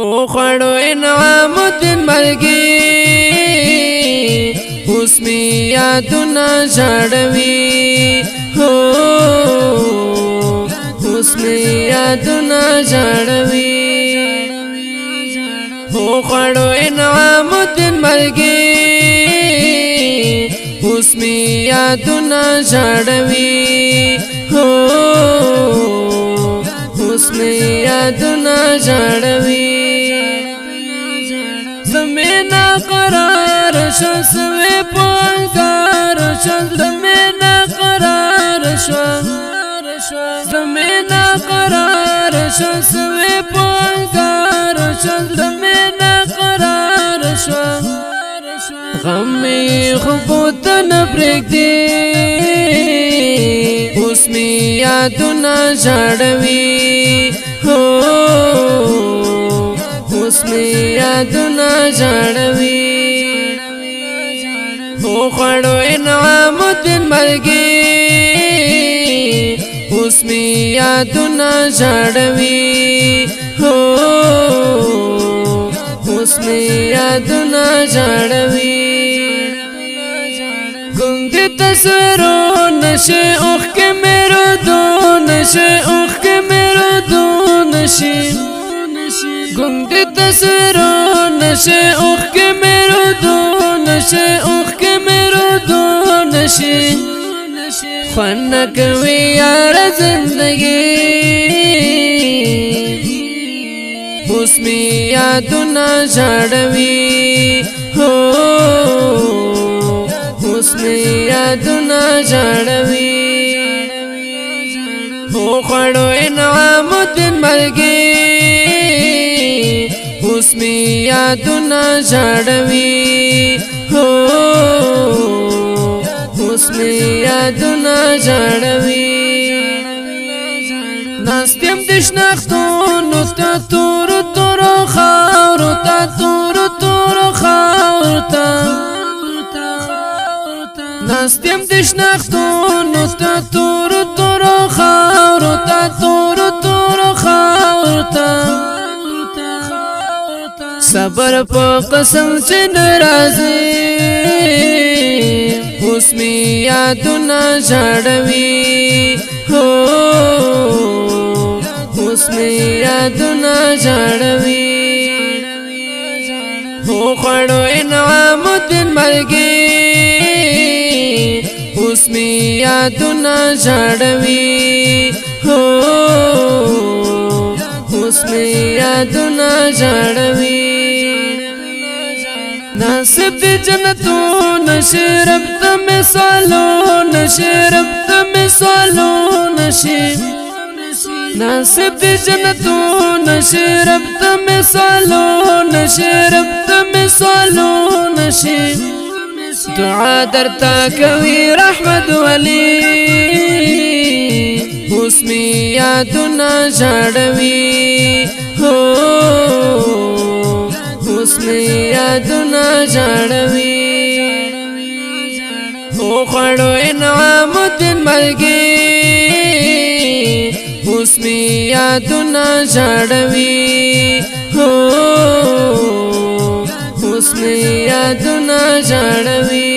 او خړو انعام دین مرګي اوس می یادونه ژړوي هو اوس می یادونه ژړوي او خړو انعام دین مرګي اوس می یادونه ژړوي هو اوس می یادونه ژړوي زمینا قرار شو سوی پانکار شو زمینا قرار شو زمینا قرار شو سوی پانکار شو زمینا قرار شو غمی خوبوتن پریک دی اوس می یادونه ژړوي هو اوس می یادونه ژړوي هو خړو انعام دین مرګي اوس می یادونه ژړوي هو اوس می یادونه ژړوي ګنګ تصویرو نشه اوخ کې میرو دون نشه اوخ کې میرو دون نشه ګنګ تصویرو نشه اوخ کې میرو دون نشه اوخ کې میرو دون نشه خوان کوي یار زندگی اوس می یادونه ژړوي هو اوس می یادونه ژړوي هو خړو انعام دین مرګي اوس می یادونه ژړوي هو اوس می یادونه ژړوي ناستیم دشنختونو تا تور تور خاورو تا تور تور خاورو تا ناستیم دشنختونو تا تور تور خاورو تا تور تور خاورو تا صبر په قسم چې ناراضي اوس می یادونه ژړوي هو اوس می یادونه ژړوي هو خړو انعام دین مرګي اوس می یادونه ژړوي هو اوس می یادونه ژړوي نصیب دی جنتو نشی رب تا مثالو نشی رب تا مثالو نشی نصیب دی جنتو نشی رب تا مثالو نشی رب تا مثالو نشی دعا درتا کوي رحمت ولی اوس می یادونه ژړوي هو اوس می یادونه ژړوي هو خړو انعام دین مرګي اوس می یادونه ژړوي هو اوس می یادونه ژړوي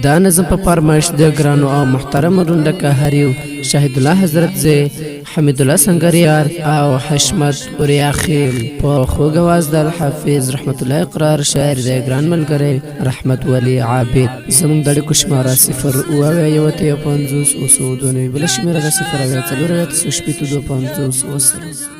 دا نظم په فرمایش د ګرانو او محترم رونډکه هریو شهید الله حضرت زی حمید الله سنگریار او حشمت اوریا خیل په خوږ आवाज د حافظ رحمت الله اقرار شاعر د ګران ملګری رحمت ولی عابد زموږ د اړیکو شماره 0 او 50 او 2 بل شماره 0 او 4 2 50